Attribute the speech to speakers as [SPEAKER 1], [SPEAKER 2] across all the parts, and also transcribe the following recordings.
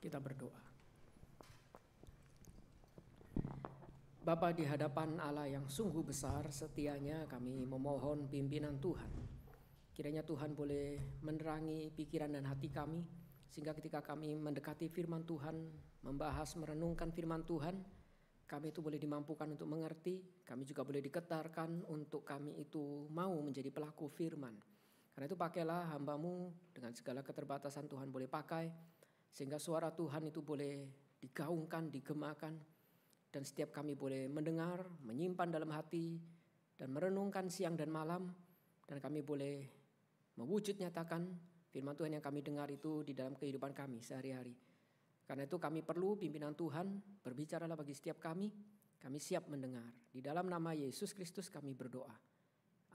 [SPEAKER 1] Kita berdoa. Bapa, di hadapan Allah yang sungguh besar setianya, kami memohon pimpinan Tuhan. Kiranya Tuhan boleh menerangi pikiran dan hati kami, sehingga ketika kami mendekati firman Tuhan, membahas, merenungkan firman Tuhan, kami itu boleh dimampukan untuk mengerti, kami juga boleh diketarkan untuk kami itu mau menjadi pelaku firman. Karena itu pakailah hamba-Mu dengan segala keterbatasan Tuhan boleh pakai, sehingga suara Tuhan itu boleh digaungkan, digemakan, dan setiap kami boleh mendengar, menyimpan dalam hati, dan merenungkan siang dan malam, dan kami boleh mewujud nyatakan firman Tuhan yang kami dengar itu di dalam kehidupan kami sehari-hari. Karena itu kami perlu pimpinan Tuhan, berbicaralah bagi setiap kami siap mendengar. Di dalam nama Yesus Kristus kami berdoa.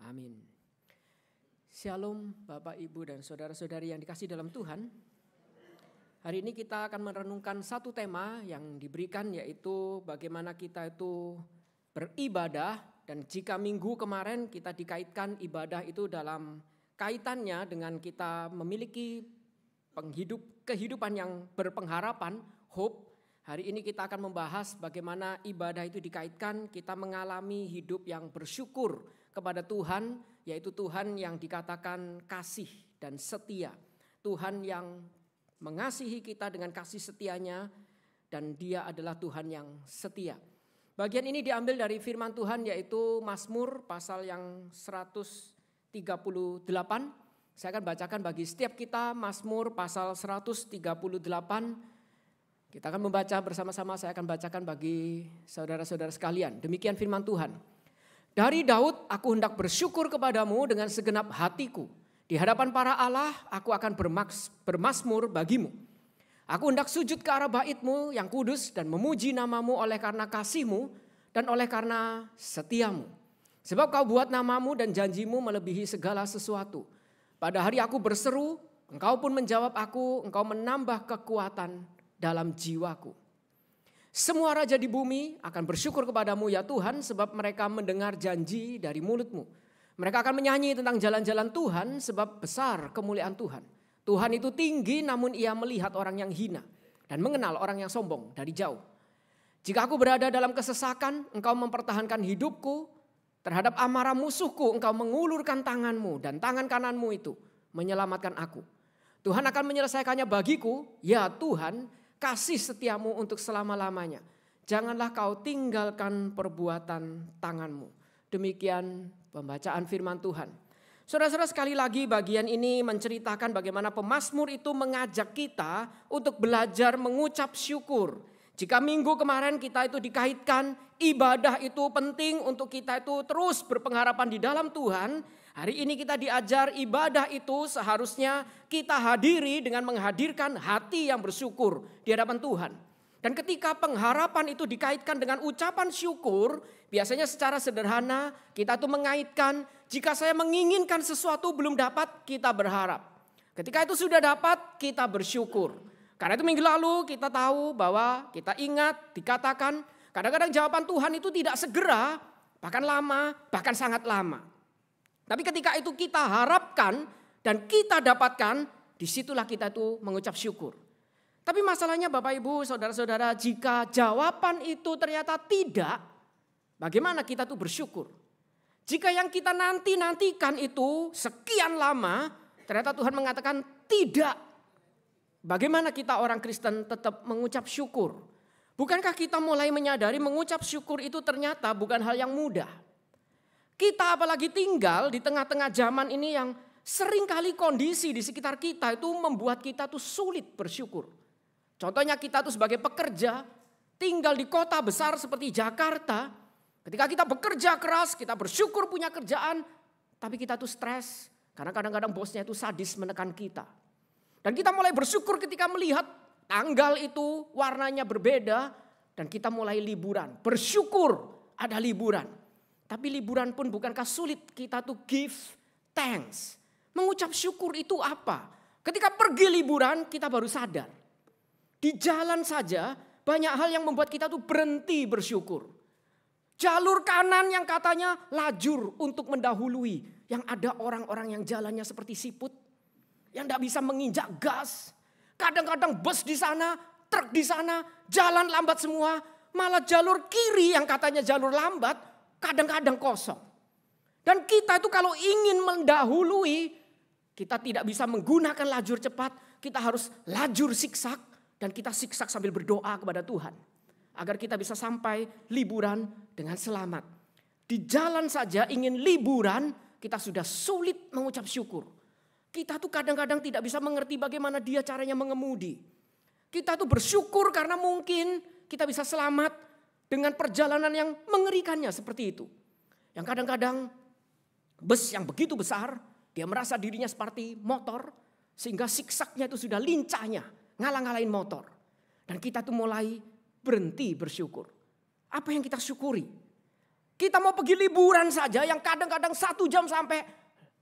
[SPEAKER 1] Amin. Shalom Bapak, Ibu, dan saudara-saudari yang dikasihi dalam Tuhan. Hari ini kita akan merenungkan satu tema yang diberikan, yaitu bagaimana kita itu beribadah. Dan jika minggu kemarin kita dikaitkan ibadah itu dalam kaitannya dengan kita memiliki kehidupan yang berpengharapan, hope. Hari ini kita akan membahas bagaimana ibadah itu dikaitkan kita mengalami hidup yang bersyukur kepada Tuhan, yaitu Tuhan yang dikatakan kasih dan setia. Tuhan yang mengasihi kita dengan kasih setianya, dan Dia adalah Tuhan yang setia. Bagian ini diambil dari firman Tuhan, yaitu Mazmur pasal yang 138. Saya akan bacakan bagi setiap kita Mazmur pasal 138. Kita akan membaca bersama-sama, saya akan bacakan bagi saudara-saudara sekalian. Demikian firman Tuhan. Dari Daud, aku hendak bersyukur kepadamu dengan segenap hatiku. Di hadapan para Allah, aku akan bermazmur bagimu. Aku hendak sujud ke arah bait-Mu yang kudus dan memuji nama-Mu oleh karena kasih-Mu dan oleh karena setiamu. Sebab Kau buat nama-Mu dan janji-Mu melebihi segala sesuatu. Pada hari aku berseru, Engkau pun menjawab aku, Engkau menambah kekuatan dalam jiwaku. Semua raja di bumi akan bersyukur kepadamu ya Tuhan, sebab mereka mendengar janji dari mulut-Mu. Mereka akan menyanyi tentang jalan-jalan Tuhan, sebab besar kemuliaan Tuhan. Tuhan itu tinggi, namun Ia melihat orang yang hina dan mengenal orang yang sombong dari jauh. Jika aku berada dalam kesesakan, Engkau mempertahankan hidupku. Terhadap amarah musuhku, Engkau mengulurkan tangan-Mu, dan tangan kanan-Mu itu menyelamatkan aku. Tuhan akan menyelesaikannya bagiku, ya Tuhan, kasih setiamu untuk selama-lamanya. Janganlah Kau tinggalkan perbuatan tangan-Mu. Demikian pembacaan firman Tuhan. Saudara-saudara, sekali lagi bagian ini menceritakan bagaimana pemazmur itu mengajak kita untuk belajar mengucap syukur. Jika minggu kemarin kita itu dikaitkan ibadah itu penting untuk kita itu terus berpengharapan di dalam Tuhan. Hari ini kita diajar ibadah itu seharusnya kita hadiri dengan menghadirkan hati yang bersyukur di hadapan Tuhan. Dan ketika pengharapan itu dikaitkan dengan ucapan syukur, biasanya secara sederhana kita tuh mengaitkan jika saya menginginkan sesuatu belum dapat, kita berharap. Ketika itu sudah dapat, kita bersyukur. Karena itu minggu lalu kita tahu bahwa kita ingat dikatakan kadang-kadang jawaban Tuhan itu tidak segera, bahkan lama, bahkan sangat lama. Tapi ketika itu kita harapkan dan kita dapatkan, disitulah kita tuh mengucap syukur. Tapi masalahnya Bapak Ibu saudara-saudara, jika jawaban itu ternyata tidak, bagaimana kita tuh bersyukur? Jika yang kita nantikan itu sekian lama, ternyata Tuhan mengatakan tidak. Bagaimana kita orang Kristen tetap mengucap syukur? Bukankah kita mulai menyadari mengucap syukur itu ternyata bukan hal yang mudah? Kita apalagi tinggal di tengah-tengah zaman ini yang seringkali kondisi di sekitar kita itu membuat kita tuh sulit bersyukur. Contohnya kita tuh sebagai pekerja tinggal di kota besar seperti Jakarta. Ketika kita bekerja keras, kita bersyukur punya kerjaan, tapi kita tuh stres karena kadang-kadang bosnya itu sadis menekan kita. Dan kita mulai bersyukur ketika melihat tanggal itu warnanya berbeda dan kita mulai liburan. Bersyukur ada liburan. Tapi liburan pun bukankah sulit kita tuh give thanks. Mengucap syukur itu apa? Ketika pergi liburan kita baru sadar. Di jalan saja banyak hal yang membuat kita tuh berhenti bersyukur. Jalur kanan yang katanya lajur untuk mendahului. Yang ada orang-orang yang jalannya seperti siput. Yang tidak bisa menginjak gas. Kadang-kadang bus di sana truk di sana, jalan lambat semua. Malah jalur kiri yang katanya jalur lambat, kadang-kadang kosong. Dan kita itu kalau ingin mendahului, kita tidak bisa menggunakan lajur cepat. Kita harus lajur siksak dan kita siksak sambil berdoa kepada Tuhan. Agar kita bisa sampai liburan dengan selamat. Di jalan saja ingin liburan, kita sudah sulit mengucap syukur. Kita tuh kadang-kadang tidak bisa mengerti bagaimana dia caranya mengemudi. Kita tuh bersyukur karena mungkin kita bisa selamat dengan perjalanan yang mengerikannya seperti itu. Yang kadang-kadang bus yang begitu besar, dia merasa dirinya seperti motor, sehingga siksaknya itu sudah lincahnya, ngalah-ngalahin motor. Dan kita tuh mulai berhenti bersyukur. Apa yang kita syukuri? Kita mau pergi liburan saja yang kadang-kadang 1 jam sampai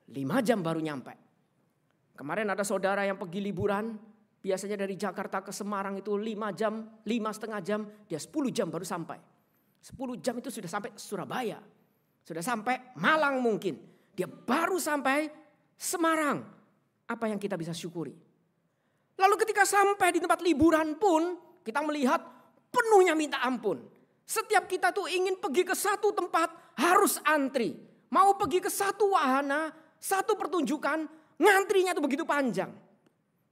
[SPEAKER 1] 5 jam baru nyampe. Kemarin ada saudara yang pergi liburan, biasanya dari Jakarta ke Semarang itu 5 jam, 5,5 jam, dia 10 jam baru sampai. 10 jam itu sudah sampai Surabaya, sudah sampai Malang mungkin. Dia baru sampai Semarang. Apa yang kita bisa syukuri? Lalu ketika sampai di tempat liburan pun kita melihat penuhnya minta ampun. Setiap kita tuh ingin pergi ke satu tempat harus antri. Mau pergi ke satu wahana, satu pertunjukan, ngantrinya tuh begitu panjang.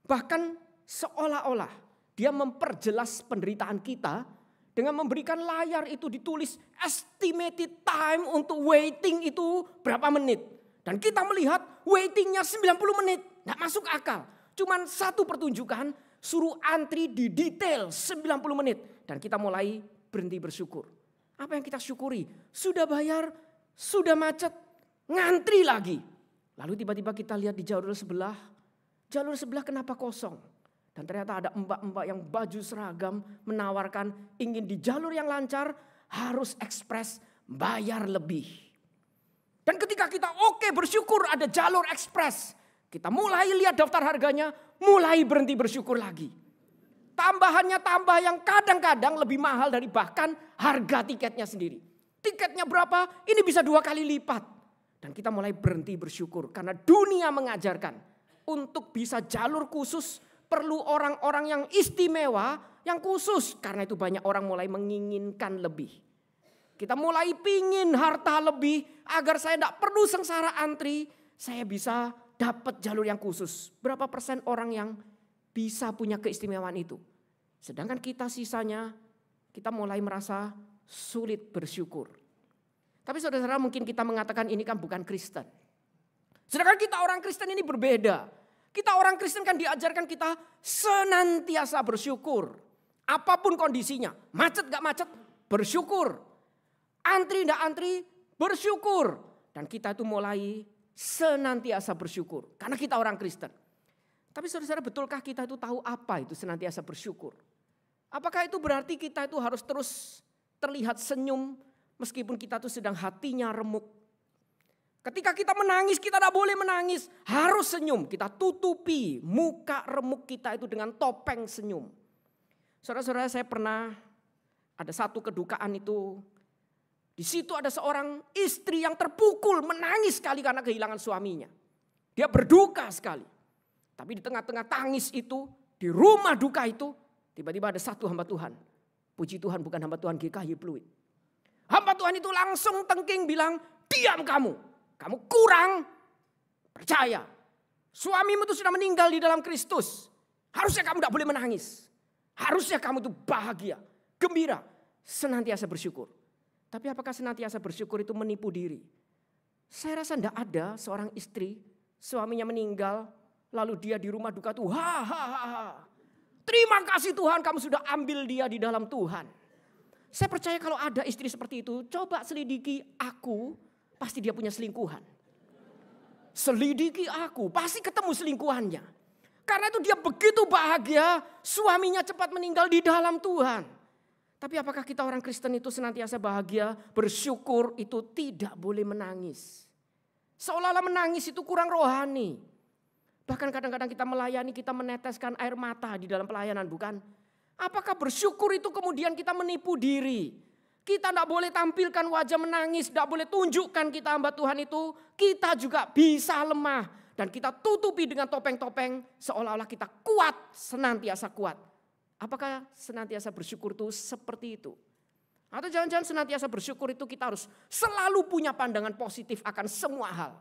[SPEAKER 1] Bahkan seolah-olah dia memperjelas penderitaan kita dengan memberikan layar itu ditulis estimated time untuk waiting itu berapa menit. Dan kita melihat waitingnya 90 menit, gak masuk akal. Cuman satu pertunjukan suruh antri di detail 90 menit. Dan kita mulai berhenti bersyukur. Apa yang kita syukuri? Sudah bayar, sudah macet, ngantri lagi. Lalu tiba-tiba kita lihat di jalur sebelah kenapa kosong? Dan ternyata ada mbak-mbak yang baju seragam menawarkan ingin di jalur yang lancar harus ekspres bayar lebih. Dan ketika kita bersyukur ada jalur ekspres. Kita mulai lihat daftar harganya, mulai berhenti bersyukur lagi. Tambahannya tambah yang kadang-kadang lebih mahal dari bahkan harga tiketnya sendiri. Tiketnya berapa? Ini bisa 2 kali lipat. Dan kita mulai berhenti bersyukur karena dunia mengajarkan untuk bisa jalur khusus perlu orang-orang yang istimewa, yang khusus. Karena itu banyak orang mulai menginginkan lebih. Kita mulai pingin harta lebih agar saya tidak perlu sengsara antri. Saya bisa dapat jalur yang khusus. Berapa persen orang yang bisa punya keistimewaan itu. Sedangkan kita sisanya, kita mulai merasa sulit bersyukur. Tapi saudara-saudara mungkin kita mengatakan ini kan bukan Kristen. Sedangkan kita orang Kristen ini berbeda. Kita orang Kristen kan diajarkan kita senantiasa bersyukur. Apapun kondisinya, macet gak macet, bersyukur. Antri gak antri, bersyukur. Dan kita itu mulai senantiasa bersyukur. Karena kita orang Kristen. Tapi saudara-saudara betulkah kita itu tahu apa itu senantiasa bersyukur? Apakah itu berarti kita itu harus terus terlihat senyum meskipun kita itu sedang hatinya remuk? Ketika kita menangis kita tidak boleh menangis, harus senyum. Kita tutupi muka remuk kita itu dengan topeng senyum. Saudara-saudara saya pernah ada satu kedukaan itu. Di situ ada seorang istri yang terpukul menangis sekali karena kehilangan suaminya. Dia berduka sekali. Tapi di tengah-tengah tangis itu, di rumah duka itu, tiba-tiba ada satu hamba Tuhan. Puji Tuhan bukan hamba Tuhan GKY Pluit. Hamba Tuhan itu langsung tengking bilang, diam kamu. Kamu kurang percaya. Suamimu itu sudah meninggal di dalam Kristus. Harusnya kamu tidak boleh menangis. Harusnya kamu itu bahagia, gembira, senantiasa bersyukur. Tapi apakah senantiasa bersyukur itu menipu diri? Saya rasa tidak ada seorang istri, suaminya meninggal, lalu dia di rumah duka tuh, terima kasih Tuhan kamu sudah ambil dia di dalam Tuhan. Saya percaya kalau ada istri seperti itu, coba selidiki aku, pasti dia punya selingkuhan. Selidiki aku, pasti ketemu selingkuhannya. Karena itu dia begitu bahagia, suaminya cepat meninggal di dalam Tuhan. Tapi apakah kita orang Kristen itu senantiasa bahagia, bersyukur itu tidak boleh menangis. Seolah-olah menangis itu kurang rohani. Bahkan kadang-kadang kita melayani, kita meneteskan air mata di dalam pelayanan, bukan? Apakah bersyukur itu kemudian kita menipu diri? Kita tidak boleh tampilkan wajah menangis, tidak boleh tunjukkan kita hamba Tuhan itu. Kita juga bisa lemah. Dan kita tutupi dengan topeng-topeng seolah-olah kita kuat, senantiasa kuat. Apakah senantiasa bersyukur itu seperti itu? Atau jangan-jangan senantiasa bersyukur itu kita harus selalu punya pandangan positif akan semua hal.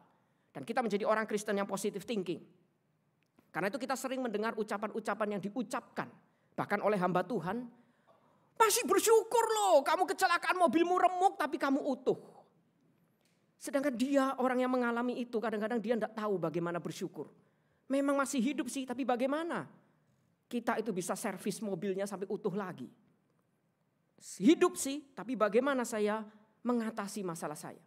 [SPEAKER 1] Dan kita menjadi orang Kristen yang positive thinking. Karena itu kita sering mendengar ucapan-ucapan yang diucapkan. Bahkan oleh hamba Tuhan. Masih bersyukur loh, kamu kecelakaan mobilmu remuk tapi kamu utuh. Sedangkan dia orang yang mengalami itu kadang-kadang dia tidak tahu bagaimana bersyukur. Memang masih hidup sih, tapi bagaimana kita itu bisa servis mobilnya sampai utuh lagi. Hidup sih, tapi bagaimana saya mengatasi masalah saya.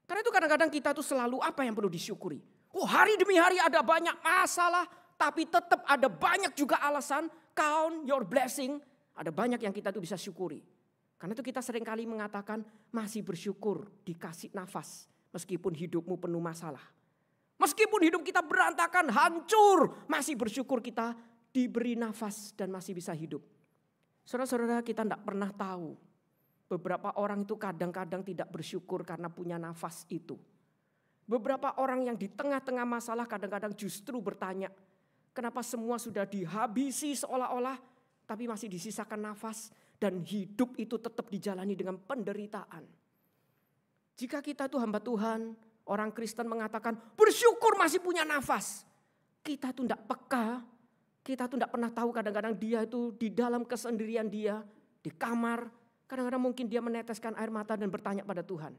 [SPEAKER 1] Karena itu kadang-kadang kita tuh selalu apa yang perlu disyukuri. Oh, hari demi hari ada banyak masalah, tapi tetap ada banyak juga alasan. Count your blessing, ada banyak yang kita tuh bisa syukuri. Karena itu kita seringkali mengatakan masih bersyukur dikasih nafas. Meskipun hidupmu penuh masalah. Meskipun hidup kita berantakan, hancur. Masih bersyukur kita diberi nafas dan masih bisa hidup. Saudara-saudara, kita tidak pernah tahu. Beberapa orang itu kadang-kadang tidak bersyukur karena punya nafas itu. Beberapa orang yang di tengah-tengah masalah kadang-kadang justru bertanya. Kenapa semua sudah dihabisi seolah-olah tapi masih disisakan nafas. Dan hidup itu tetap dijalani dengan penderitaan. Jika kita tuh hamba Tuhan, orang Kristen mengatakan bersyukur masih punya nafas. Kita tuh tidak peka. Kita tuh tidak pernah tahu kadang-kadang dia itu di dalam kesendirian dia, di kamar. Kadang-kadang mungkin dia meneteskan air mata dan bertanya pada Tuhan.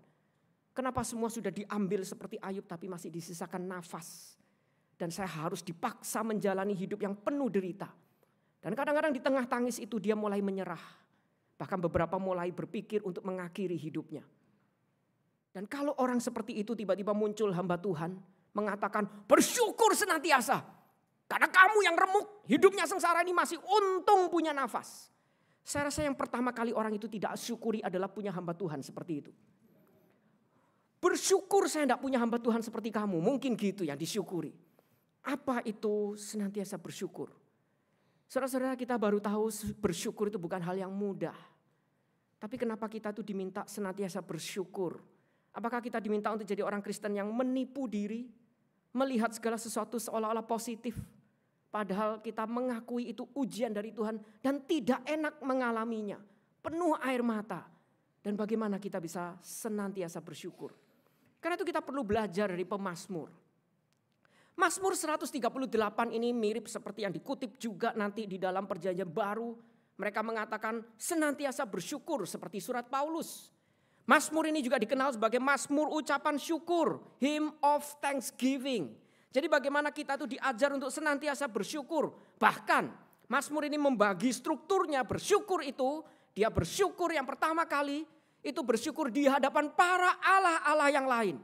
[SPEAKER 1] Kenapa semua sudah diambil seperti Ayub tapi masih disisakan nafas. Dan saya harus dipaksa menjalani hidup yang penuh derita. Dan kadang-kadang di tengah tangis itu dia mulai menyerah. Bahkan beberapa mulai berpikir untuk mengakhiri hidupnya. Dan kalau orang seperti itu tiba-tiba muncul hamba Tuhan. Mengatakan bersyukur senantiasa. Karena kamu yang remuk, hidupnya sengsara ini masih untung punya nafas. Saya rasa yang pertama kali orang itu tidak syukuri adalah punya hamba Tuhan seperti itu. Bersyukur saya tidak punya hamba Tuhan seperti kamu. Mungkin gitu yang disyukuri. Apa itu senantiasa bersyukur? Saudara-saudara, kita baru tahu bersyukur itu bukan hal yang mudah. Tapi kenapa kita tuh diminta senantiasa bersyukur? Apakah kita diminta untuk jadi orang Kristen yang menipu diri? Melihat segala sesuatu seolah-olah positif. Padahal kita mengakui itu ujian dari Tuhan dan tidak enak mengalaminya. Penuh air mata. Dan bagaimana kita bisa senantiasa bersyukur. Karena itu kita perlu belajar dari pemazmur. Mazmur 138 ini mirip seperti yang dikutip juga nanti di dalam perjanjian baru. Mereka mengatakan senantiasa bersyukur seperti surat Paulus. Mazmur ini juga dikenal sebagai mazmur ucapan syukur. Hymn of thanksgiving. Jadi bagaimana kita tuh diajar untuk senantiasa bersyukur. Bahkan mazmur ini membagi strukturnya. Bersyukur itu, dia bersyukur yang pertama kali. Itu bersyukur di hadapan para Allah-Allah yang lain.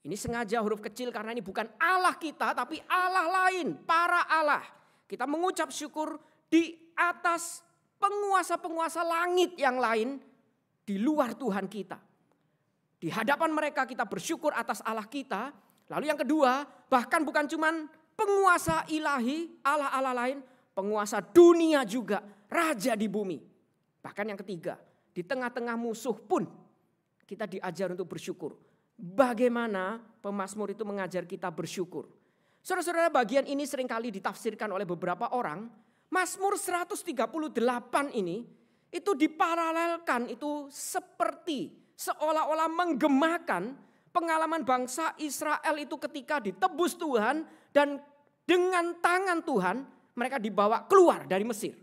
[SPEAKER 1] Ini sengaja huruf kecil karena ini bukan Allah kita tapi Allah lain. Para Allah. Kita mengucap syukur di atas penguasa-penguasa langit yang lain. Di luar Tuhan kita. Di hadapan mereka kita bersyukur atas Allah kita. Lalu yang kedua, bahkan bukan cuman penguasa ilahi, Allah-Allah lain, penguasa dunia juga, raja di bumi. Bahkan yang ketiga, di tengah-tengah musuh pun kita diajar untuk bersyukur. Bagaimana pemazmur itu mengajar kita bersyukur. Saudara-saudara, bagian ini seringkali ditafsirkan oleh beberapa orang. Mazmur 138 ini itu diparalelkan, itu seperti seolah-olah menggemakan pengalaman bangsa Israel itu ketika ditebus Tuhan dan dengan tangan Tuhan mereka dibawa keluar dari Mesir.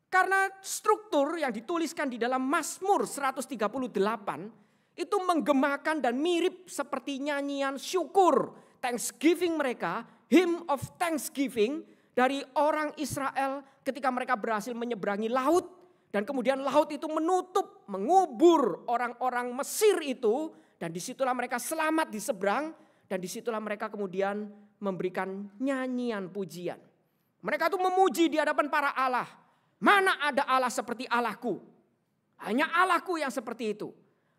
[SPEAKER 1] Karena struktur yang dituliskan di dalam Mazmur 138 itu menggemakan dan mirip seperti nyanyian syukur, thanksgiving mereka, hymn of thanksgiving dari orang Israel ketika mereka berhasil menyeberangi laut dan kemudian laut itu menutup, mengubur orang-orang Mesir itu. Dan disitulah mereka selamat di seberang. Dan disitulah mereka kemudian memberikan nyanyian pujian. Mereka tuh memuji di hadapan para Allah. Mana ada Allah seperti Allahku. Hanya Allahku yang seperti itu.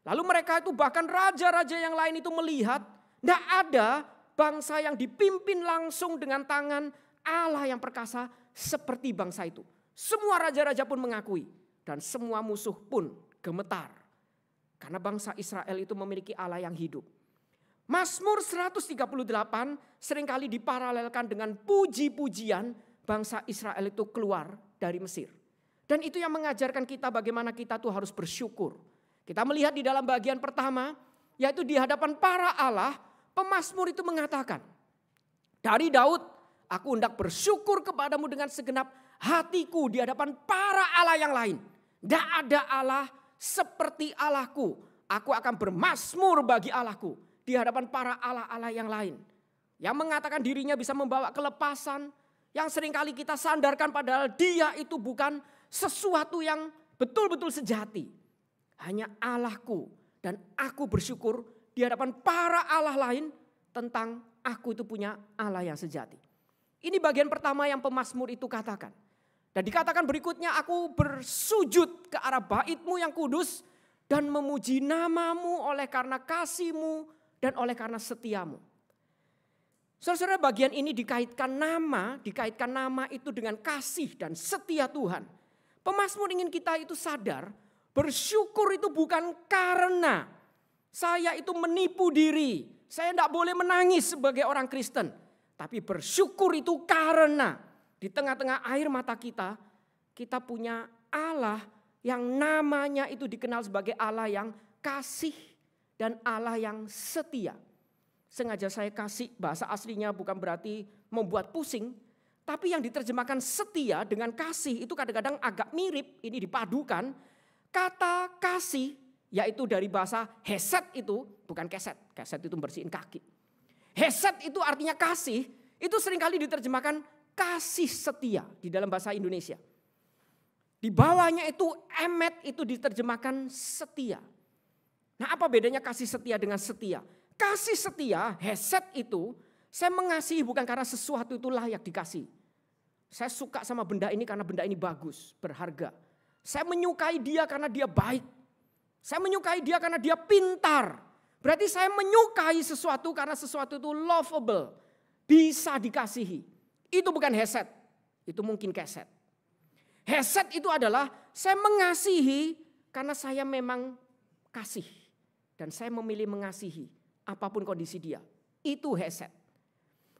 [SPEAKER 1] Lalu mereka itu bahkan raja-raja yang lain itu melihat. Tidak ada bangsa yang dipimpin langsung dengan tangan Allah yang perkasa seperti bangsa itu. Semua raja-raja pun mengakui. Dan semua musuh pun gemetar. Karena bangsa Israel itu memiliki Allah yang hidup. Mazmur 138 seringkali diparalelkan dengan puji-pujian bangsa Israel itu keluar dari Mesir. Dan itu yang mengajarkan kita bagaimana kita tuh harus bersyukur. Kita melihat di dalam bagian pertama, yaitu di hadapan para Allah, pemazmur itu mengatakan, dari Daud, aku hendak bersyukur kepadamu dengan segenap hatiku di hadapan para Allah yang lain. Tidak ada Allah seperti Allahku. Aku akan bermazmur bagi Allahku di hadapan para Allah-Allah yang lain. Yang mengatakan dirinya bisa membawa kelepasan, yang seringkali kita sandarkan padahal dia itu bukan sesuatu yang betul-betul sejati. Hanya Allahku dan aku bersyukur di hadapan para Allah lain tentang aku itu punya Allah yang sejati. Ini bagian pertama yang pemazmur itu katakan. Dan dikatakan berikutnya, aku bersujud ke arah bait-Mu yang kudus dan memuji namamu oleh karena kasih-Mu dan oleh karena setia-Mu. Saudara-saudara, bagian ini dikaitkan nama itu dengan kasih dan setia Tuhan. Pemazmur ingin kita itu sadar, bersyukur itu bukan karena saya itu menipu diri. Saya tidak boleh menangis sebagai orang Kristen. Tapi bersyukur itu karena di tengah-tengah air mata kita, kita punya Allah yang namanya itu dikenal sebagai Allah yang kasih dan Allah yang setia. Sengaja saya kasih bahasa aslinya bukan berarti membuat pusing. Tapi yang diterjemahkan setia dengan kasih itu kadang-kadang agak mirip, ini dipadukan. Kata kasih yaitu dari bahasa hesed itu, bukan keset. Keset itu bersihin kaki. Hesed itu artinya kasih, itu seringkali diterjemahkan kasih setia di dalam bahasa Indonesia. Di bawahnya itu emet itu diterjemahkan setia. Nah, apa bedanya kasih setia dengan setia? Kasih setia, hesed itu, saya mengasihi bukan karena sesuatu itu layak dikasih. Saya suka sama benda ini karena benda ini bagus, berharga. Saya menyukai dia karena dia baik. Saya menyukai dia karena dia pintar. Berarti saya menyukai sesuatu karena sesuatu itu lovable, bisa dikasihi. Itu bukan hesed, itu mungkin keset. Hesed itu adalah saya mengasihi karena saya memang kasih. Dan saya memilih mengasihi apapun kondisi dia. Itu hesed.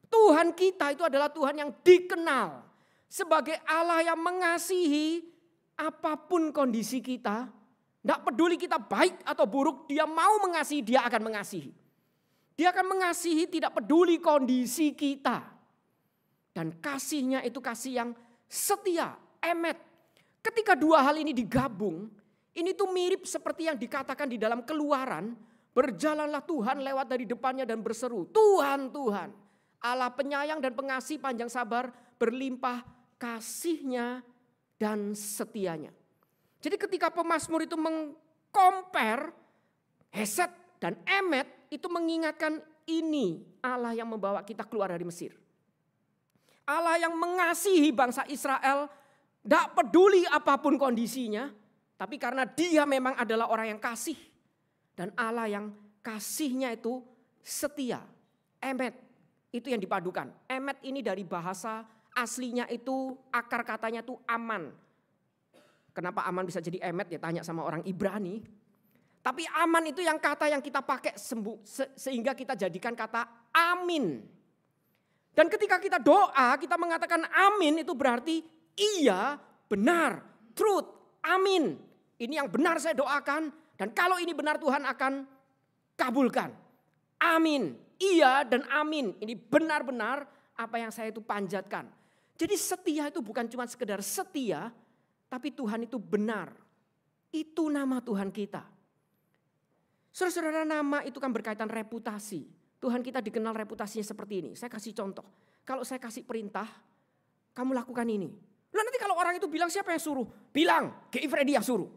[SPEAKER 1] Tuhan kita itu adalah Tuhan yang dikenal sebagai Allah yang mengasihi apapun kondisi kita. Tidak peduli kita baik atau buruk, dia mau mengasihi, dia akan mengasihi. Dia akan mengasihi tidak peduli kondisi kita. Dan kasihnya itu kasih yang setia, emet. Ketika dua hal ini digabung, ini tuh mirip seperti yang dikatakan di dalam Keluaran. Berjalanlah Tuhan lewat dari depannya dan berseru, Tuhan, Tuhan. Allah penyayang dan pengasih, panjang sabar, berlimpah kasihnya dan setianya. Jadi ketika pemazmur itu mengcompare hesed dan emet, itu mengingatkan ini Allah yang membawa kita keluar dari Mesir. Allah yang mengasihi bangsa Israel, tidak peduli apapun kondisinya, tapi karena dia memang adalah orang yang kasih. Dan Allah yang kasihnya itu setia, emet, itu yang dipadukan. Emet ini dari bahasa aslinya itu akar katanya itu aman. Kenapa aman bisa jadi emet ya tanya sama orang Ibrani. Tapi aman itu yang kata yang kita pakai sehingga kita jadikan kata amin. Dan ketika kita doa kita mengatakan amin itu berarti iya, benar, truth, amin. Ini yang benar saya doakan dan kalau ini benar Tuhan akan kabulkan. Amin, iya dan amin. Ini benar-benar apa yang saya itu panjatkan. Jadi setia itu bukan cuma sekedar setia, tapi Tuhan itu benar. Itu nama Tuhan kita. Saudara-saudara, nama itu kan berkaitan reputasi. Tuhan kita dikenal reputasinya seperti ini. Saya kasih contoh. Kalau saya kasih perintah, kamu lakukan ini. Lalu nanti kalau orang itu bilang siapa yang suruh? Bilang, G.I. Freddy yang suruh.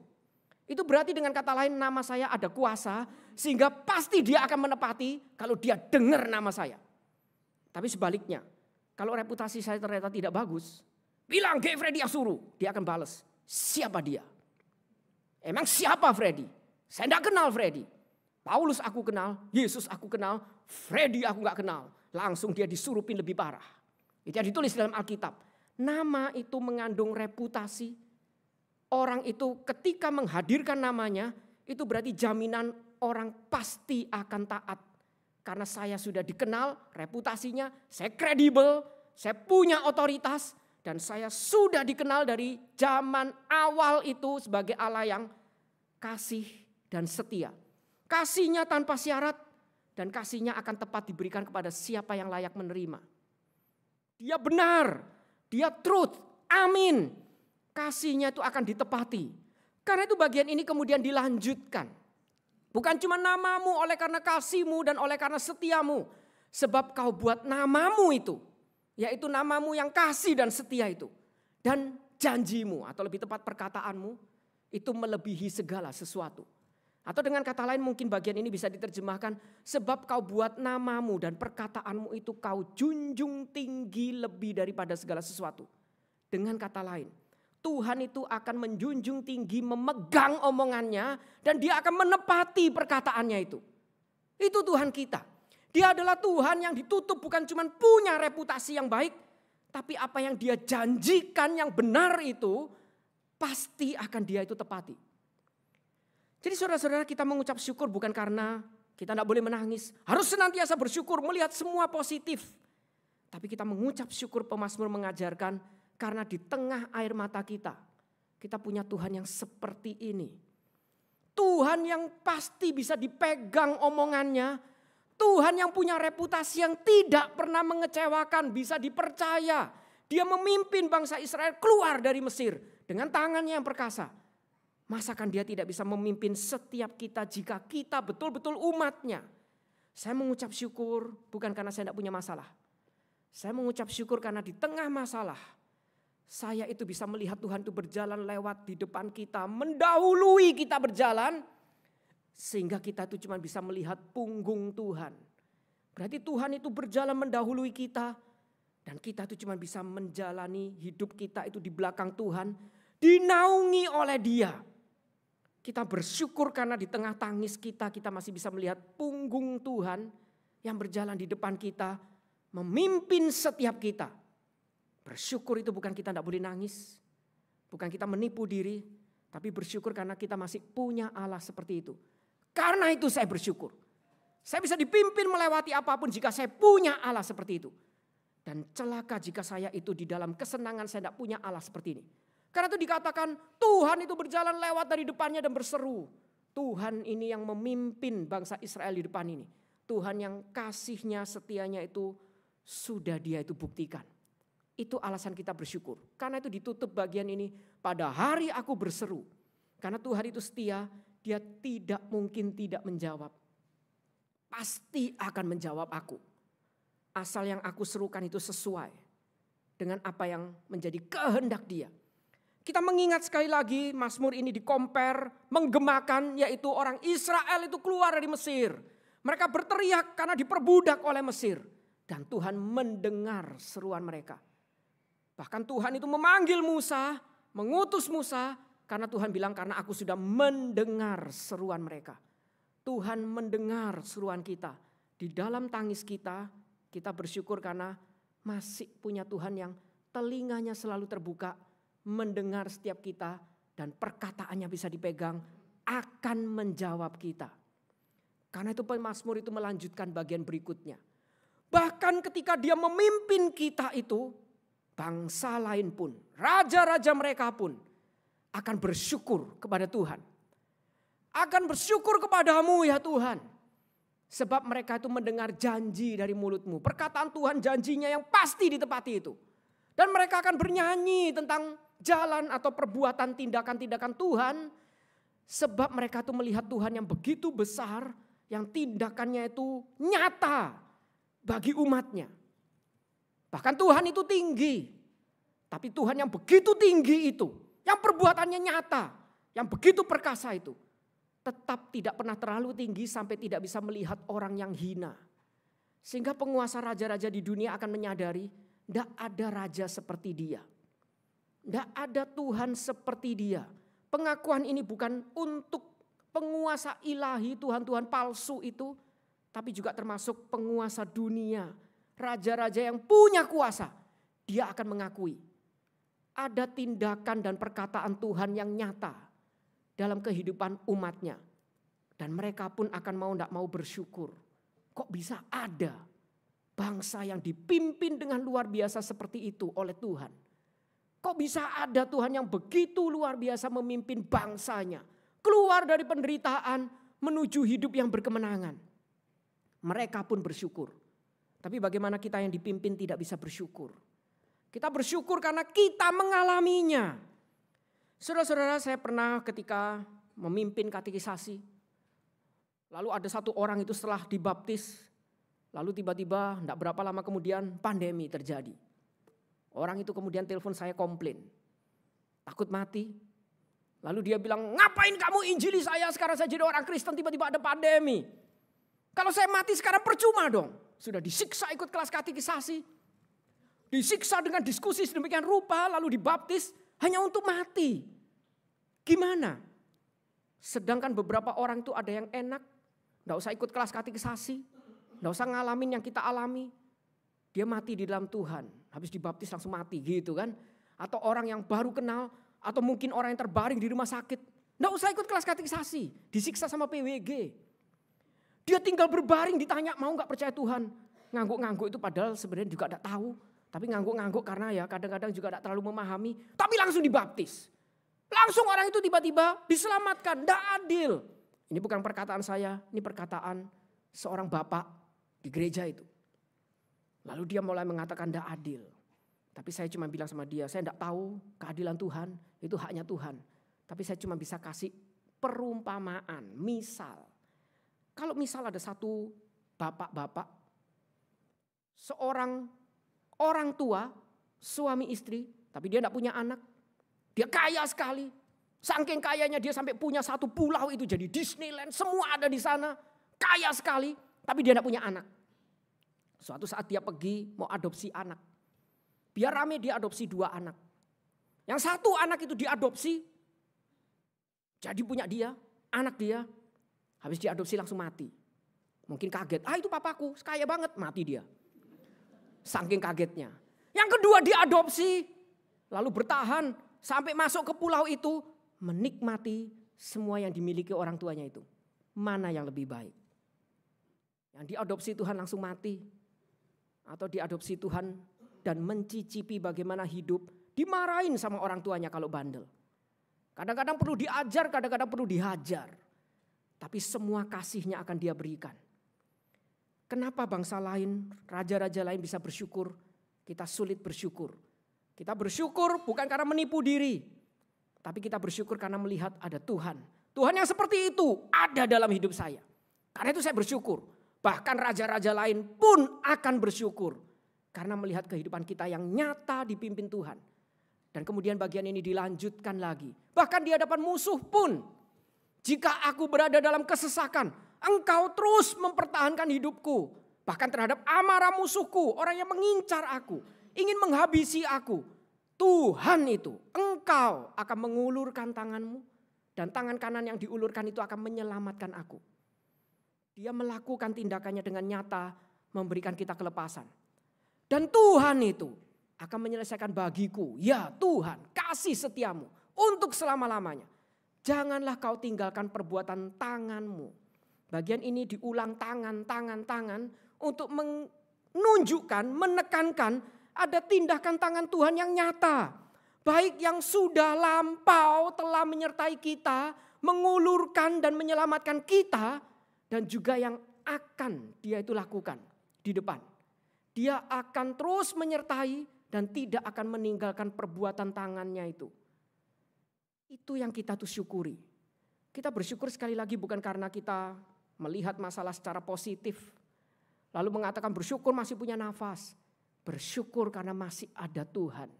[SPEAKER 1] Itu berarti dengan kata lain nama saya ada kuasa. Sehingga pasti dia akan menepati kalau dia dengar nama saya. Tapi sebaliknya, kalau reputasi saya ternyata tidak bagus. Bilang G.I. Freddy yang suruh. Dia akan balas, siapa dia? Emang siapa Freddy? Saya tidak kenal Freddy. Paulus aku kenal, Yesus aku kenal, Freddy aku gak kenal. Langsung dia disurupin lebih parah. Itu yang ditulis dalam Alkitab. Nama itu mengandung reputasi. Orang itu ketika menghadirkan namanya, itu berarti jaminan orang pasti akan taat. Karena saya sudah dikenal, reputasinya, saya kredibel, saya punya otoritas. Dan saya sudah dikenal dari zaman awal itu sebagai Allah yang kasih dan setia. Kasihnya tanpa syarat dan kasihnya akan tepat diberikan kepada siapa yang layak menerima. Dia benar, dia truth, amin. Kasihnya itu akan ditepati. Karena itu bagian ini kemudian dilanjutkan. Bukan cuma namamu oleh karena kasihmu dan oleh karena setiamu. Sebab kau buat namamu itu. Yaitu namamu yang kasih dan setia itu. Dan janjimu atau lebih tepat perkataanmu itu melebihi segala sesuatu. Atau dengan kata lain mungkin bagian ini bisa diterjemahkan. Sebab kau buat namamu dan perkataanmu itu kau junjung tinggi lebih daripada segala sesuatu. Dengan kata lain, Tuhan itu akan menjunjung tinggi memegang omongannya. Dan dia akan menepati perkataannya itu. Itu Tuhan kita. Dia adalah Tuhan yang ditutup bukan cuma punya reputasi yang baik. Tapi apa yang dia janjikan yang benar itu pasti akan dia itu tepati. Jadi saudara-saudara kita mengucap syukur bukan karena kita tidak boleh menangis. Harus senantiasa bersyukur melihat semua positif. Tapi kita mengucap syukur pemazmur mengajarkan karena di tengah air mata kita. Kita punya Tuhan yang seperti ini. Tuhan yang pasti bisa dipegang omongannya. Tuhan yang punya reputasi yang tidak pernah mengecewakan, bisa dipercaya. Dia memimpin bangsa Israel keluar dari Mesir dengan tangannya yang perkasa. Masakan dia tidak bisa memimpin setiap kita jika kita betul-betul umatnya. Saya mengucap syukur bukan karena saya tidak punya masalah. Saya mengucap syukur karena di tengah masalah, saya itu bisa melihat Tuhan itu berjalan lewat di depan kita, mendahului kita berjalan. Sehingga kita itu cuma bisa melihat punggung Tuhan. Berarti Tuhan itu berjalan mendahului kita. Dan kita itu cuma bisa menjalani hidup kita itu di belakang Tuhan. Dinaungi oleh Dia. Kita bersyukur karena di tengah tangis kita masih bisa melihat punggung Tuhan. Yang berjalan di depan kita. Memimpin setiap kita. Bersyukur itu bukan kita tidak boleh nangis. Bukan kita menipu diri. Tapi bersyukur karena kita masih punya Allah seperti itu. Karena itu saya bersyukur. Saya bisa dipimpin melewati apapun jika saya punya Allah seperti itu. Dan celaka jika saya itu di dalam kesenangan saya tidak punya Allah seperti ini. Karena itu dikatakan Tuhan itu berjalan lewat dari depannya dan berseru. Tuhan ini yang memimpin bangsa Israel di depan ini. Tuhan yang kasihnya, setianya itu sudah dia itu buktikan. Itu alasan kita bersyukur. Karena itu ditutup bagian ini. Pada hari aku berseru. Karena Tuhan itu setia. Dia tidak mungkin tidak menjawab. Pasti akan menjawab aku. Asal yang aku serukan itu sesuai dengan apa yang menjadi kehendak Dia. Kita mengingat sekali lagi Mazmur ini di-compare, menggemakan yaitu orang Israel itu keluar dari Mesir. Mereka berteriak karena diperbudak oleh Mesir. Dan Tuhan mendengar seruan mereka. Bahkan Tuhan itu memanggil Musa, mengutus Musa. Karena Tuhan bilang karena aku sudah mendengar seruan mereka. Tuhan mendengar seruan kita. Di dalam tangis kita bersyukur karena masih punya Tuhan yang telinganya selalu terbuka. Mendengar setiap kita dan perkataannya bisa dipegang. Akan menjawab kita. Karena itu pemazmur itu melanjutkan bagian berikutnya. Bahkan ketika dia memimpin kita itu. Bangsa lain pun, raja-raja mereka pun. Akan bersyukur kepada Tuhan. Akan bersyukur kepadamu ya Tuhan. Sebab mereka itu mendengar janji dari mulutmu. Perkataan Tuhan janjinya yang pasti ditepati itu. Dan mereka akan bernyanyi tentang jalan atau perbuatan tindakan-tindakan Tuhan. Sebab mereka itu melihat Tuhan yang begitu besar. Yang tindakannya itu nyata bagi umatnya. Bahkan Tuhan itu tinggi. Tapi Tuhan yang begitu tinggi itu. Yang perbuatannya nyata, yang begitu perkasa itu. Tetap tidak pernah terlalu tinggi sampai tidak bisa melihat orang yang hina. Sehingga penguasa raja-raja di dunia akan menyadari, tidak ada raja seperti dia. Tidak ada Tuhan seperti dia. Pengakuan ini bukan untuk penguasa ilahi, Tuhan-Tuhan palsu itu. Tapi juga termasuk penguasa dunia. Raja-raja yang punya kuasa, dia akan mengakui. Ada tindakan dan perkataan Tuhan yang nyata dalam kehidupan umatnya. Dan mereka pun akan mau tidak mau bersyukur. Kok bisa ada bangsa yang dipimpin dengan luar biasa seperti itu oleh Tuhan. Kok bisa ada Tuhan yang begitu luar biasa memimpin bangsanya. Keluar dari penderitaan menuju hidup yang berkemenangan. Mereka pun bersyukur. Tapi bagaimana kita yang dipimpin tidak bisa bersyukur? Kita bersyukur karena kita mengalaminya. Saudara-saudara, saya pernah ketika memimpin katekisasi. Lalu ada satu orang itu setelah dibaptis. Lalu tiba-tiba tidak berapa lama kemudian pandemi terjadi. Orang itu kemudian telepon saya komplain. Takut mati. Lalu dia bilang, ngapain kamu injili saya, sekarang saya jadi orang Kristen tiba-tiba ada pandemi. Kalau saya mati sekarang percuma dong. Sudah disiksa ikut kelas katekisasi. Disiksa dengan diskusi sedemikian rupa lalu dibaptis hanya untuk mati. Gimana? Sedangkan beberapa orang itu ada yang enak. Tidak usah ikut kelas katekisasi. Tidak usah ngalamin yang kita alami. Dia mati di dalam Tuhan. Habis dibaptis langsung mati gitu kan. Atau orang yang baru kenal. Atau mungkin orang yang terbaring di rumah sakit. Tidak usah ikut kelas katekisasi. Disiksa sama PWG. Dia tinggal berbaring ditanya mau gak percaya Tuhan. Ngangguk-ngangguk itu padahal sebenarnya juga tidak tahu. Tapi ngangguk-ngangguk karena ya kadang-kadang juga tidak terlalu memahami. Tapi langsung dibaptis. Langsung orang itu tiba-tiba diselamatkan. Tidak adil. Ini bukan perkataan saya. Ini perkataan seorang bapak di gereja itu. Lalu dia mulai mengatakan tidak adil. Tapi saya cuma bilang sama dia, saya tidak tahu keadilan Tuhan, itu haknya Tuhan. Tapi saya cuma bisa kasih perumpamaan, misal. Kalau misal ada satu bapak-bapak, seorang orang tua, suami istri, tapi dia tidak punya anak. Dia kaya sekali, saking kayanya dia sampai punya satu pulau itu jadi Disneyland, semua ada di sana. Kaya sekali, tapi dia tidak punya anak. Suatu saat dia pergi mau adopsi anak. Biar rame dia adopsi 2 anak. Yang satu anak itu diadopsi. Jadi punya dia, anak dia. Habis diadopsi langsung mati. Mungkin kaget, itu papaku, kaya banget, mati dia. Saking kagetnya. Yang kedua diadopsi. Lalu bertahan sampai masuk ke pulau itu. Menikmati semua yang dimiliki orang tuanya itu. Mana yang lebih baik? Yang diadopsi Tuhan langsung mati. Atau diadopsi Tuhan dan mencicipi bagaimana hidup, dimarahin sama orang tuanya kalau bandel. Kadang-kadang perlu diajar, kadang-kadang perlu dihajar. Tapi semua kasihnya akan dia berikan. Kenapa bangsa lain, raja-raja lain bisa bersyukur, kita sulit bersyukur. Kita bersyukur bukan karena menipu diri, tapi kita bersyukur karena melihat ada Tuhan. Tuhan yang seperti itu ada dalam hidup saya. Karena itu saya bersyukur. Bahkan raja-raja lain pun akan bersyukur. Karena melihat kehidupan kita yang nyata dipimpin Tuhan. Dan kemudian bagian ini dilanjutkan lagi. Bahkan di hadapan musuh pun. Jika aku berada dalam kesesakan, engkau terus mempertahankan hidupku. Bahkan terhadap amarah musuhku, orang yang mengincar aku, ingin menghabisi aku. Tuhan itu, engkau akan mengulurkan tanganmu. Dan tangan kanan yang diulurkan itu akan menyelamatkan aku. Dia melakukan tindakannya dengan nyata, memberikan kita kelepasan. Dan Tuhan itu akan menyelesaikan bagiku, ya Tuhan, kasih setiamu untuk selama-lamanya. Janganlah kau tinggalkan perbuatan tanganmu. Bagian ini diulang tangan untuk menunjukkan, menekankan ada tindakan tangan Tuhan yang nyata. Baik yang sudah lampau telah menyertai kita, mengulurkan dan menyelamatkan kita. Dan juga yang akan dia itu lakukan di depan. Dia akan terus menyertai dan tidak akan meninggalkan perbuatan tangannya itu. Itu yang kita tuh syukuri. Kita bersyukur sekali lagi bukan karena kita melihat masalah secara positif. Lalu mengatakan bersyukur masih punya nafas. Bersyukur karena masih ada Tuhan.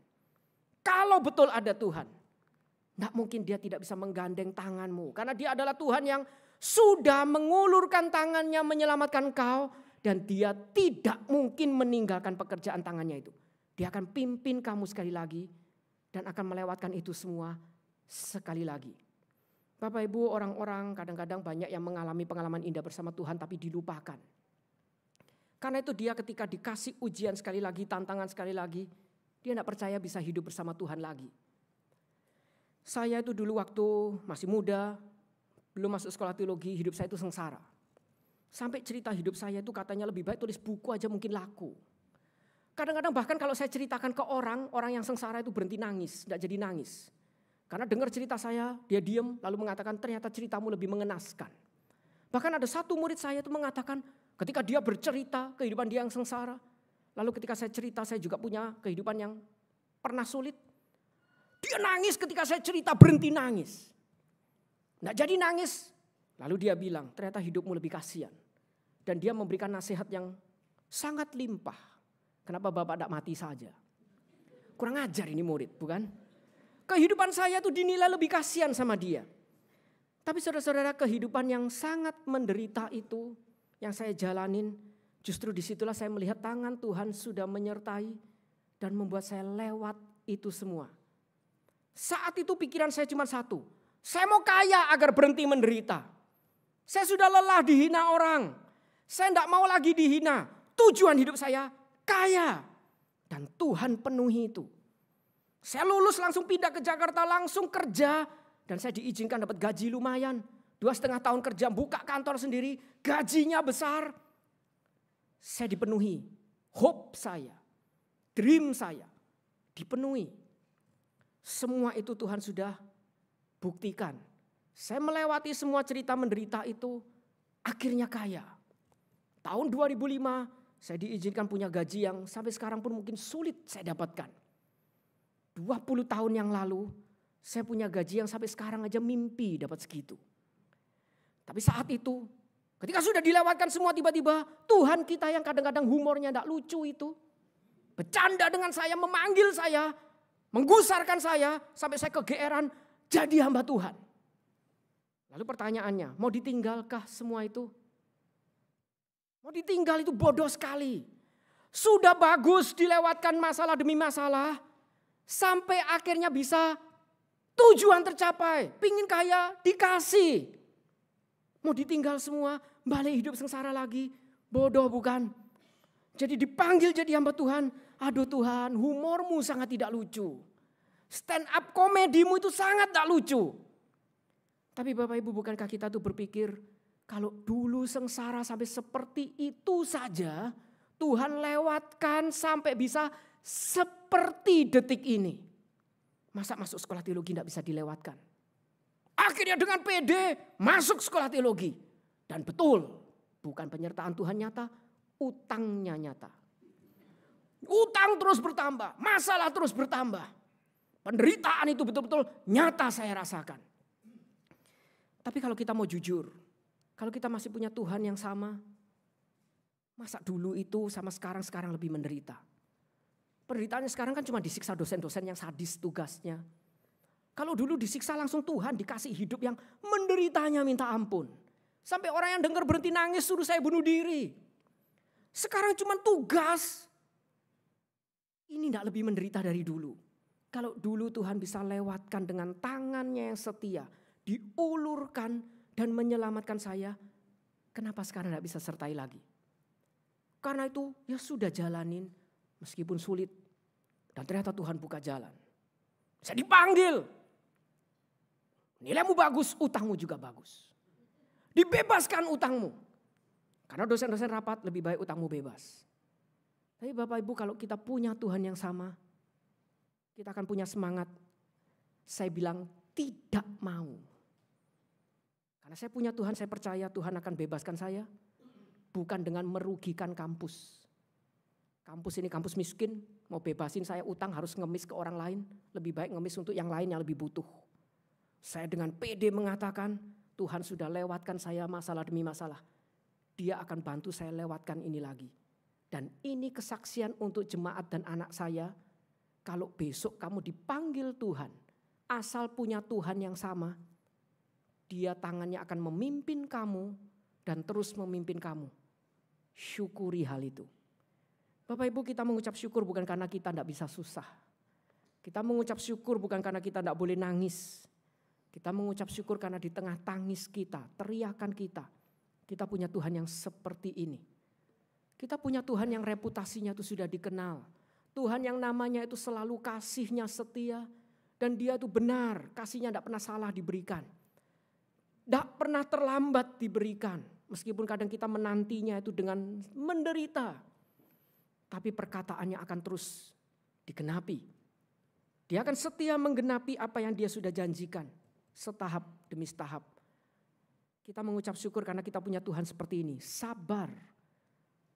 [SPEAKER 1] Kalau betul ada Tuhan, tidak mungkin dia tidak bisa menggandeng tanganmu. Karena dia adalah Tuhan yang sudah mengulurkan tangannya menyelamatkan kau. Dan dia tidak mungkin meninggalkan pekerjaan tangannya itu. Dia akan pimpin kamu sekali lagi. Dan akan melewatkan itu semua sekali lagi. Bapak Ibu, orang-orang kadang-kadang banyak yang mengalami pengalaman indah bersama Tuhan tapi dilupakan. Karena itu dia ketika dikasih ujian sekali lagi, tantangan sekali lagi. Dia tidak percaya bisa hidup bersama Tuhan lagi. Saya itu dulu waktu masih muda, belum masuk sekolah teologi, hidup saya itu sengsara. Sampai cerita hidup saya itu katanya lebih baik tulis buku aja mungkin laku. Kadang-kadang bahkan kalau saya ceritakan ke orang yang sengsara itu berhenti nangis, tidak jadi nangis. Karena dengar cerita saya, dia diam lalu mengatakan ternyata ceritamu lebih mengenaskan. Bahkan ada satu murid saya itu mengatakan ketika dia bercerita kehidupan dia yang sengsara. Lalu ketika saya cerita saya juga punya kehidupan yang pernah sulit. Dia nangis ketika saya cerita berhenti nangis. Nggak jadi nangis. Lalu dia bilang ternyata hidupmu lebih kasihan. Dan dia memberikan nasihat yang sangat limpah. Kenapa Bapak tidak mati saja? Kurang ajar ini murid, bukan? Kehidupan saya itu dinilai lebih kasihan sama dia. Tapi saudara-saudara, kehidupan yang sangat menderita itu yang saya jalanin, justru disitulah saya melihat tangan Tuhan sudah menyertai dan membuat saya lewat itu semua. Saat itu pikiran saya cuma satu, saya mau kaya agar berhenti menderita. Saya sudah lelah dihina orang, saya tidak mau lagi dihina. Tujuan hidup saya kaya dan Tuhan penuhi itu. Saya lulus langsung pindah ke Jakarta, langsung kerja. Dan saya diizinkan dapat gaji lumayan. 2,5 tahun kerja, buka kantor sendiri, gajinya besar. Saya dipenuhi, hope saya, dream saya dipenuhi. Semua itu Tuhan sudah buktikan. Saya melewati semua cerita menderita itu, akhirnya kaya. Tahun 2005 saya diizinkan punya gaji yang sampai sekarang pun mungkin sulit saya dapatkan. 20 tahun yang lalu saya punya gaji yang sampai sekarang aja mimpi dapat segitu. Tapi saat itu ketika sudah dilewatkan semua tiba-tiba Tuhan kita yang kadang-kadang humornya tidak lucu itu. Bercanda dengan saya, memanggil saya, menggusarkan saya sampai saya kegeeran jadi hamba Tuhan. Lalu pertanyaannya, mau ditinggalkah semua itu? Mau ditinggal itu bodoh sekali. Sudah bagus dilewatkan masalah demi masalah. Sampai akhirnya bisa tujuan tercapai. Pingin kaya dikasih. Mau ditinggal semua, balik hidup sengsara lagi. Bodoh bukan? Jadi dipanggil jadi hamba Tuhan. Aduh Tuhan, humormu sangat tidak lucu. Stand up komedimu itu sangat tidak lucu. Tapi Bapak Ibu, bukankah kita tuh berpikir kalau dulu sengsara sampai seperti itu saja, Tuhan lewatkan sampai bisa seperti detik ini. Masa masuk sekolah teologi tidak bisa dilewatkan? Akhirnya dengan PD masuk sekolah teologi. Dan betul, bukan penyertaan Tuhan nyata, utangnya nyata. Utang terus bertambah, masalah terus bertambah. Penderitaan itu betul-betul nyata saya rasakan. Tapi kalau kita mau jujur, kalau kita masih punya Tuhan yang sama, masa dulu itu sama sekarang lebih menderita? Penderitaannya sekarang kan cuma disiksa dosen-dosen yang sadis tugasnya. Kalau dulu disiksa langsung Tuhan dikasih hidup yang menderitanya minta ampun. Sampai orang yang dengar berhenti nangis suruh saya bunuh diri. Sekarang cuma tugas. Ini tidak lebih menderita dari dulu. Kalau dulu Tuhan bisa lewatkan dengan tangannya yang setia. Diulurkan dan menyelamatkan saya. Kenapa sekarang tidak bisa sertai lagi? Karena itu ya sudah jalanin meskipun sulit. Dan ternyata Tuhan buka jalan. Saya dipanggil. Nilaimu bagus, utangmu juga bagus. Dibebaskan utangmu. Karena dosen-dosen rapat lebih baik utangmu bebas. Tapi Bapak Ibu kalau kita punya Tuhan yang sama, kita akan punya semangat. Saya bilang tidak mau. Karena saya punya Tuhan, saya percaya Tuhan akan bebaskan saya. Bukan dengan merugikan kampus. Kampus ini kampus miskin, mau bebasin saya utang harus ngemis ke orang lain. Lebih baik ngemis untuk yang lain yang lebih butuh. Saya dengan pede mengatakan Tuhan sudah lewatkan saya masalah demi masalah. Dia akan bantu saya lewatkan ini lagi. Dan ini kesaksian untuk jemaat dan anak saya. Kalau besok kamu dipanggil Tuhan, asal punya Tuhan yang sama, Dia tangannya akan memimpin kamu dan terus memimpin kamu. Syukuri hal itu. Bapak Ibu, kita mengucap syukur bukan karena kita tidak bisa susah. Kita mengucap syukur bukan karena kita tidak boleh nangis. Kita mengucap syukur karena di tengah tangis kita, teriakan kita punya Tuhan yang seperti ini. Kita punya Tuhan yang reputasinya itu sudah dikenal. Tuhan yang namanya itu selalu kasihnya setia. Dan dia itu benar, kasihnya tidak pernah salah diberikan. Tidak pernah terlambat diberikan. Meskipun kadang kita menantinya itu dengan menderita. tapi perkataannya akan terus digenapi. Dia akan setia menggenapi apa yang dia sudah janjikan, setahap demi setahap. Kita mengucap syukur karena kita punya Tuhan seperti ini, sabar.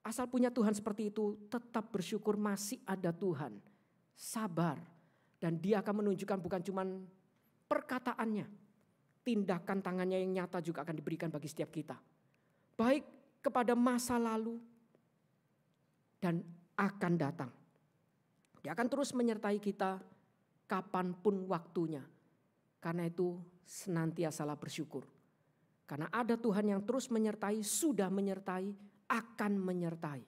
[SPEAKER 1] Asal punya Tuhan seperti itu, tetap bersyukur masih ada Tuhan, sabar. Dan dia akan menunjukkan bukan cuma perkataannya, tindakan tangannya yang nyata juga akan diberikan bagi setiap kita. Baik kepada masa lalu dan akan datang. Dia akan terus menyertai kita kapanpun waktunya. Karena itu senantiasalah bersyukur. Karena ada Tuhan yang terus menyertai, sudah menyertai, akan menyertai.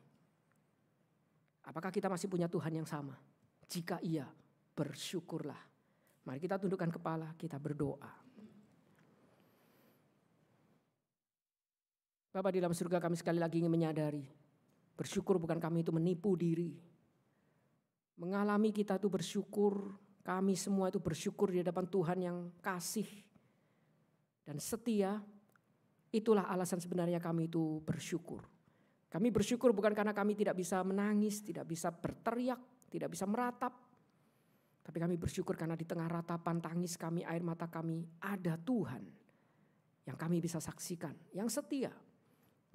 [SPEAKER 1] Apakah kita masih punya Tuhan yang sama? Jika iya, bersyukurlah. Mari kita tundukkan kepala, kita berdoa. Bapa di dalam surga, kami sekali lagi ingin menyadari, bersyukur bukan kami itu menipu diri. Mengalami kita itu bersyukur, kami semua itu bersyukur di hadapan Tuhan yang kasih dan setia. Itulah alasan sebenarnya kami itu bersyukur. Kami bersyukur bukan karena kami tidak bisa menangis, tidak bisa berteriak, tidak bisa meratap. Tapi kami bersyukur karena di tengah ratapan tangis kami, air mata kami, ada Tuhan yang kami bisa saksikan, yang setia.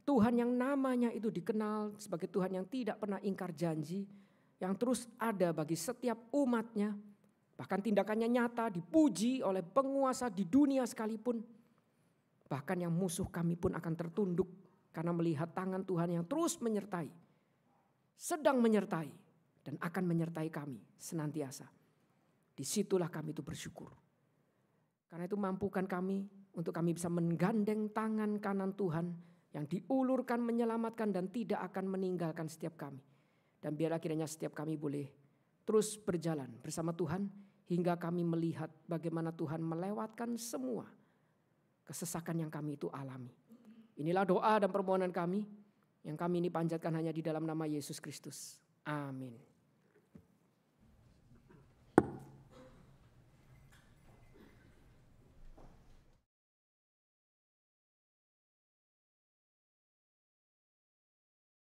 [SPEAKER 1] Tuhan yang namanya itu dikenal sebagai Tuhan yang tidak pernah ingkar janji, yang terus ada bagi setiap umatnya, bahkan tindakannya nyata dipuji oleh penguasa di dunia sekalipun. Bahkan yang musuh kami pun akan tertunduk karena melihat tangan Tuhan yang terus menyertai, sedang menyertai dan akan menyertai kami senantiasa. Disitulah kami itu bersyukur. Karena itu mampukan kami untuk kami bisa menggandeng tangan kanan Tuhan yang diulurkan, menyelamatkan dan tidak akan meninggalkan setiap kami. Dan biarlah kiranya setiap kami boleh terus berjalan bersama Tuhan hingga kami melihat bagaimana Tuhan melewatkan semua kesesakan yang kami itu alami. Inilah doa dan permohonan kami yang kami ini panjatkan hanya di dalam nama Yesus Kristus. Amin.